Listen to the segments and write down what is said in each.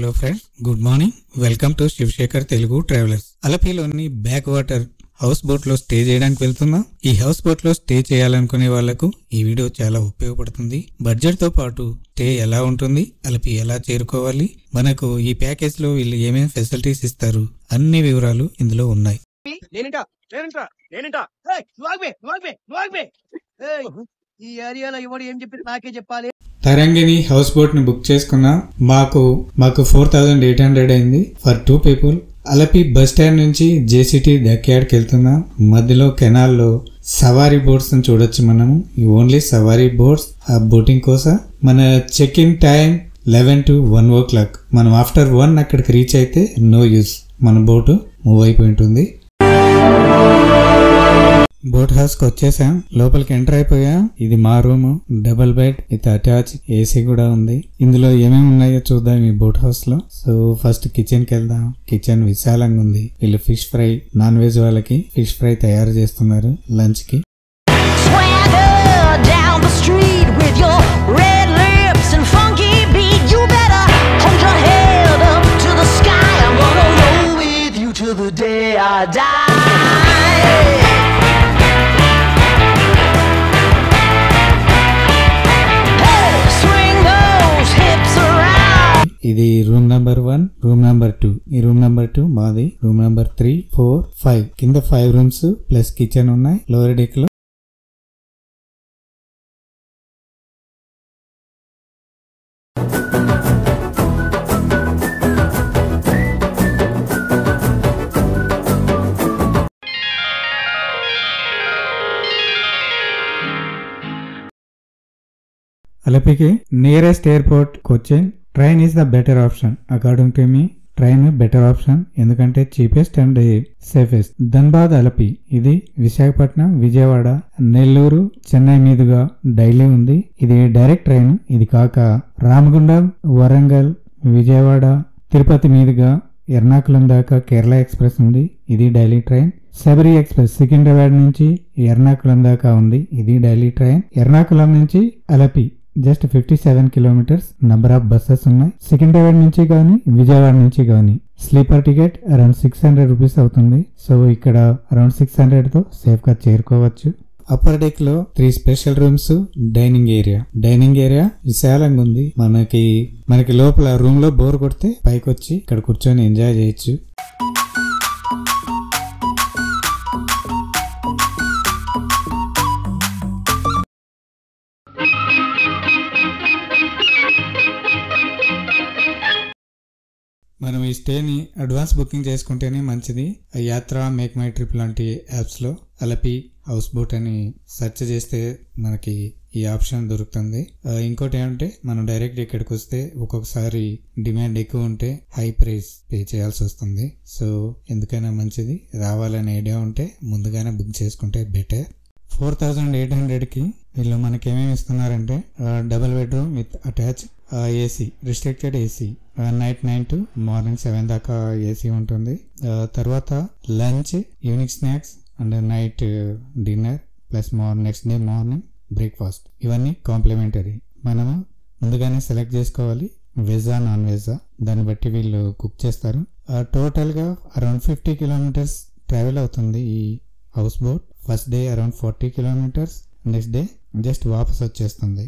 Hello friends, good morning. Welcome to Shivashekhar Telugu travellers. అలపిలోని backwater houseboat లో stay చేయడానికి వెళ్తున్నాం. ఈ హౌస్ బోట్ లో స్టే చేయాలనుకునే వాళ్లకు ఈ వీడియో చాలా ఉపయోగపడుతుంది. బడ్జెట్ తో పాటు స్టే ఎలా ఉంటుంది, అలపి ఎలా చేరుకోవాలి, మనకు ఈ ప్యాకేజ్ లో వీళ్ళు ఏమేమి ఫెసిలిటీస్ ఇస్తారు, అన్ని వివరాలు ఇందులో ఉన్నాయి. ఈ ఏరియాలో ఎవడు ఏం చెప్పి నాకే చెప్పాలి. తరంగిణి హౌస్ బోట్ ని బుక్ చేసుకున్నా. మాకు 4800 అయింది for 2 people. Alleppey bus stand నుంచి జేసిటీ డక్యార్డ్కి వెళ్తున్నాం. మధ్యలో కెనాల్లో సవారీ బోట్స్ ని చూడొచ్చు. మనము ఓన్లీ సవారీ బోట్స్ ఆ బోటింగ్ కోసం. మన check in time 11 to 1 o'clock. మనం ఆఫ్టర్ 1 అక్కడికి రీచ్ అయితే నో యూస్, మన బోటు మూవ్ అయిపోయి ఉంటుంది. బోట్ హౌస్ కి వచ్చేసాం. లోపలికి ఎంటర్ అయిపోయాం. ఇది మా room, double bed with attach AC కూడా ఉంది. ఇందులో ఏమేమి ఉన్నాయో చూద్దాం ఈ బోట్ హౌస్ లో. సో ఫస్ట్ కిచెన్ కి వెళ్దాం. కిచెన్ విశాలంగా ఉంది. వీళ్ళు ఫిష్ ఫ్రై, నాన్ వెజ్ వాళ్ళకి ఫిష్ ఫ్రై తయారు చేస్తున్నారు లంచ్ కి. ఇది రూమ్ నెంబర్ 1, రూమ్ నెంబర్ 2. ఈ రూమ్ నెంబర్ 2 మాది. రూమ్ నెంబర్ 3, 4, 5 కింద 5 రూమ్స్ ప్లస్ కిచెన్ ఉన్నాయి లోవర్ డెక్ లో. అలపికి nearest airport Cochin. Train is the better option according to me. Train better option ఎందుకంటే cheapest and safest. Dhanbad Alleppey ఇది విశాఖపట్నం, విజయవాడ, నెల్లూరు, చెన్నై మీదుగా డైలీ ఉంది. ఇది డైరెక్ట్ ట్రైన్. ఇది కాక రామగుండం, వరంగల్, విజయవాడ, తిరుపతి మీదుగా ఎర్నాకుళం దాకా కేరళ ఎక్స్ప్రెస్ ఉంది. ఇది daily train. Sabari express Secunderabad నుంచి ఎర్నాకుళం దాకా ఉంది. ఇది డైలీ ట్రైన్. ఎర్నాకుళం నుంచి Alleppey just 57 kilometres. Number of buses ఉన్నాయి. సికింద్రాబాద్ నుంచి గానీ, విజయవాడ నుంచి గానీ. స్లీపర్ టికెట్ అరౌండ్ 600 రూపీస్ అవుతుంది. సో ఇక్కడ అరౌండ్ 600 తో సేఫ్ గా చేరుకోవచ్చు. అప్పర్ డెక్ లో 3 special rooms, dining area. Dining area విశాలంగా ఉంది. మనకి లోపల రూమ్ లో బోర్ కొడితే పైకి వచ్చి ఇక్కడ కూర్చొని ఎంజాయ్ చేయొచ్చు. మనం ఈ స్టేని అడ్వాన్స్ బుకింగ్ చేసుకుంటేనే మంచిది. యాత్ర, మేక్ మై ట్రిప్ లాంటి యాప్స్ లో అలపి హౌస్ బోట్ అని సెర్చ్ చేస్తే మనకి ఈ ఆప్షన్ దొరుకుతుంది. ఇంకోటి ఏమంటే మనం డైరెక్ట్ ఇక్కడికి వస్తే ఒక్కొక్కసారి డిమాండ్ ఎక్కువ ఉంటే హై ప్రైస్ పే చేయాల్సి వస్తుంది. సో ఎందుకైనా మంచిది, రావాలనే ఐడియా ఉంటే ముందుగానే బుక్ చేసుకుంటే బెటర్. 4800 కి వీళ్ళు మనకి ఏమేమి ఇస్తున్నారంటే double bedroom with attach AC, restricted AC, night 9 to morning 7 దాకా ఏసీ ఉంటుంది. తర్వాత lunch, evening snacks and night dinner plus next day morning breakfast. ఇవన్నీ కాంప్లిమెంటరీ. మనము ముందుగానే సెలెక్ట్ చేసుకోవాలి వెజా, నాన్ వెజా. దాన్ని బట్టి వీళ్ళు కుక్ చేస్తారు. టోటల్ గా అరౌండ్ 50 కిలోమీటర్స్ ట్రావెల్ అవుతుంది ఈ house boat. First day around 40 kilometres, next day just వాపస్ వచ్చేస్తుంది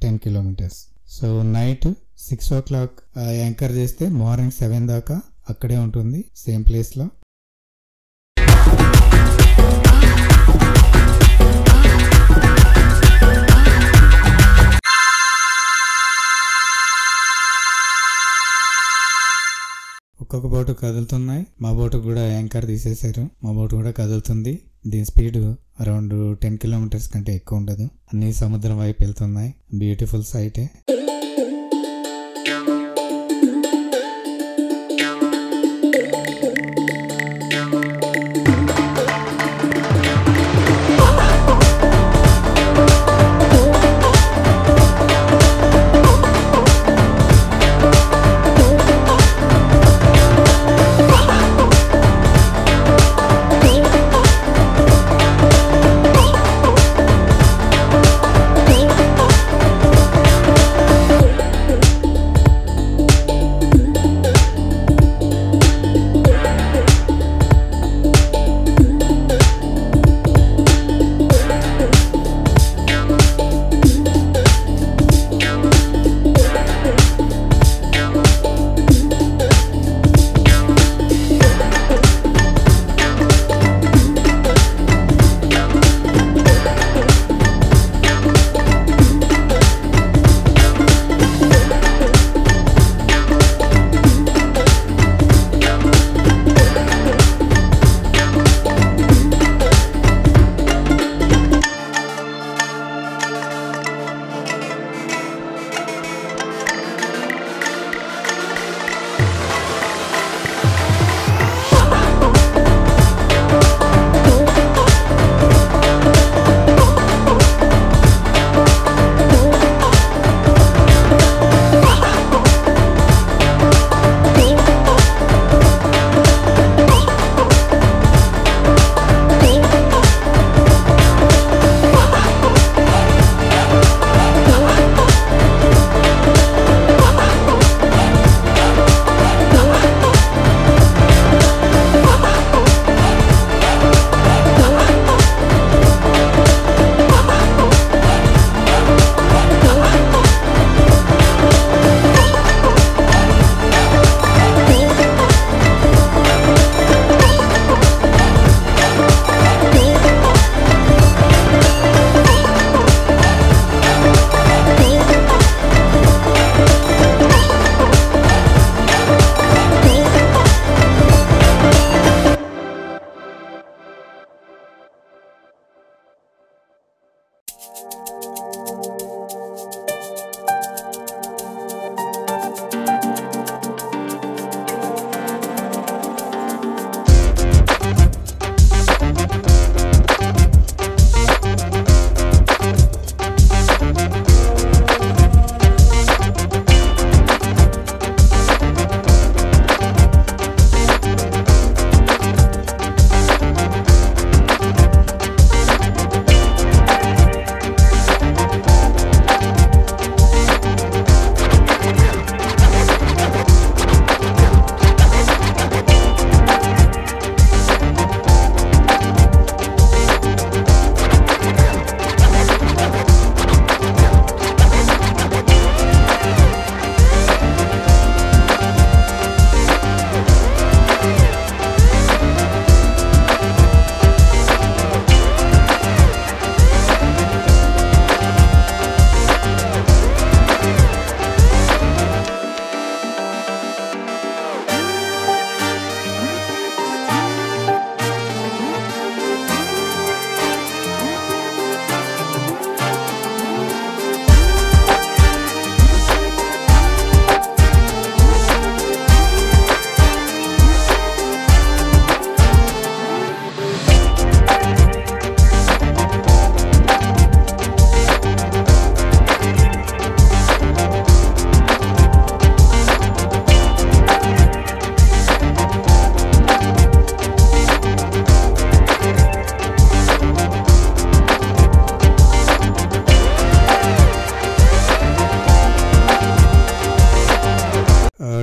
10 kilometres. So night 6 o'clock anchor చేస్తే మార్నింగ్ 7 దాకా అక్కడే ఉంటుంది, సేమ్ ప్లేస్ లో. ఒక్కొక్క బోటు కదులుతున్నాయి. మా బోటు కూడా యాంకర్ తీసేశారు. మా బోటు కూడా కదులుతుంది. దీని స్పీడ్ అరౌండ్ 10 కిలోమీటర్స్ కంటే ఎక్కువ ఉండదు. అన్ని సముద్రం వైపు వెళ్తున్నాయి. బ్యూటిఫుల్ సైటే.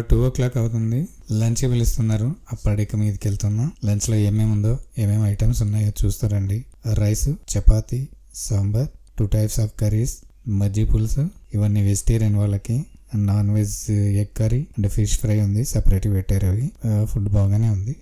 2 o'clock అవుతుంది. లంచ్ పిలుస్తున్నారు. అప్పటికి మీదకి వెళ్తున్నాం. లంచ్ లో ఏమేమి ఉందో, ఏమేమి ఐటమ్స్ ఉన్నాయో చూస్తారండి. Rice, chapati, sambar, 2 types of curries, మజ్జి పులుసు, ఇవన్నీ వెజిటేరియన్ వాళ్ళకి. Non veg egg curry and fish fry ఉంది, సపరేట్ పెట్టారు. అవి ఫుడ్ బాగానే ఉంది.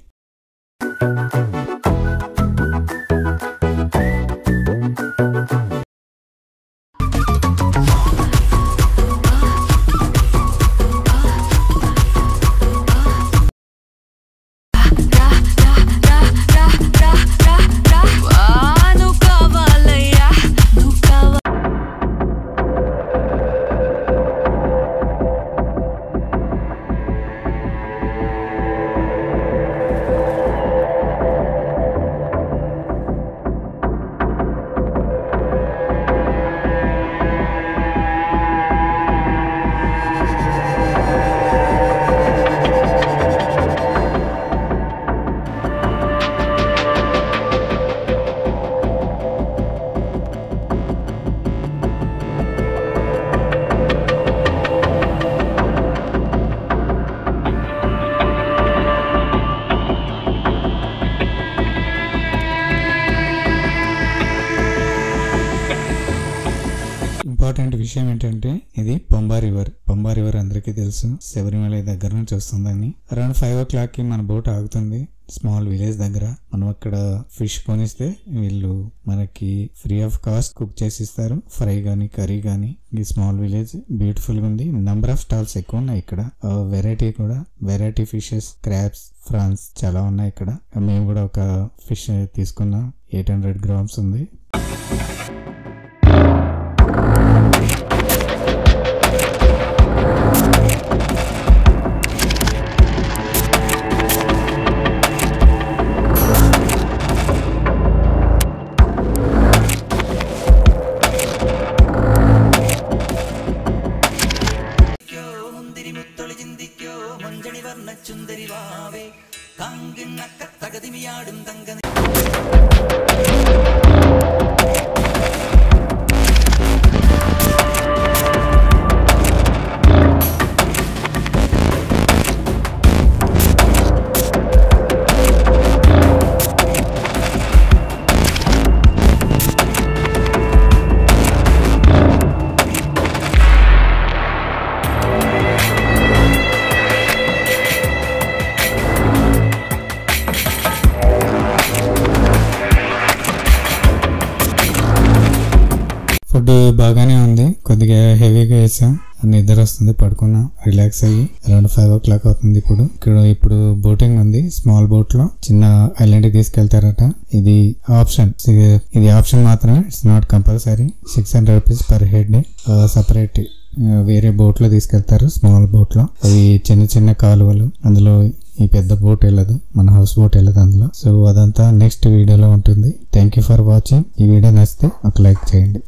ఇంపార్టెంట్ విషయం ఏంటంటే ఇది పంబా రివర్. పంబా రివర్ అందరికీ తెలుసు, శబరిమల దగ్గర నుంచి వస్తుందని. అరౌండ్ 5 o'clock కి మన బోట్ ఆగుతుంది స్మాల్ విలేజ్ దగ్గర. మనం అక్కడ ఫిష్ కొనిస్తే వీళ్ళు మనకి ఫ్రీ ఆఫ్ కాస్ట్ కుక్ చేసి ఇస్తారు, ఫ్రై గానీ కర్రీ గానీ. ఈ స్మాల్ విలేజ్ బ్యూటిఫుల్ గా ఉంది. నంబర్ ఆఫ్ స్టాల్స్ ఎక్కువ ఉన్నాయి ఇక్కడ. వెరైటీ ఫిషెస్, క్రాబ్స్, ఫ్రాన్స్ చాలా ఉన్నాయి ఇక్కడ. మేము కూడా ఒక ఫిష్ తీసుకున్నాం, 800 grams ఉంది. ఫుడ్ బాగానే ఉంది. కొద్దిగా హెవీగా వేసాం, నిద్ర వస్తుంది, పడుకున్నాం, రిలాక్స్ అయ్యి. అరౌండ్ 5 o'clock అవుతుంది. ఇప్పుడు బోటింగ్ ఉంది. స్మాల్ బోట్ లో చిన్న ఐలాండ్ కి తీసుకెళ్తారట. ఇది ఆప్షన్ మాత్రమే, it's not compulsory. 600 rupees per head. Separate వేరే బోట్ లో తీసుకెళ్తారు, స్మాల్ బోట్ లో. అవి చిన్న కాలువలు, అందులో ఈ పెద్ద బోట్ వెళ్ళదు, మన హౌస్ బోట్ వెళ్ళదు అందులో. సో అదంతా నెక్స్ట్ వీడియోలో ఉంటుంది. Thank you for watching. ఈ వీడియో నచ్చితే ఒక లైక్ చేయండి.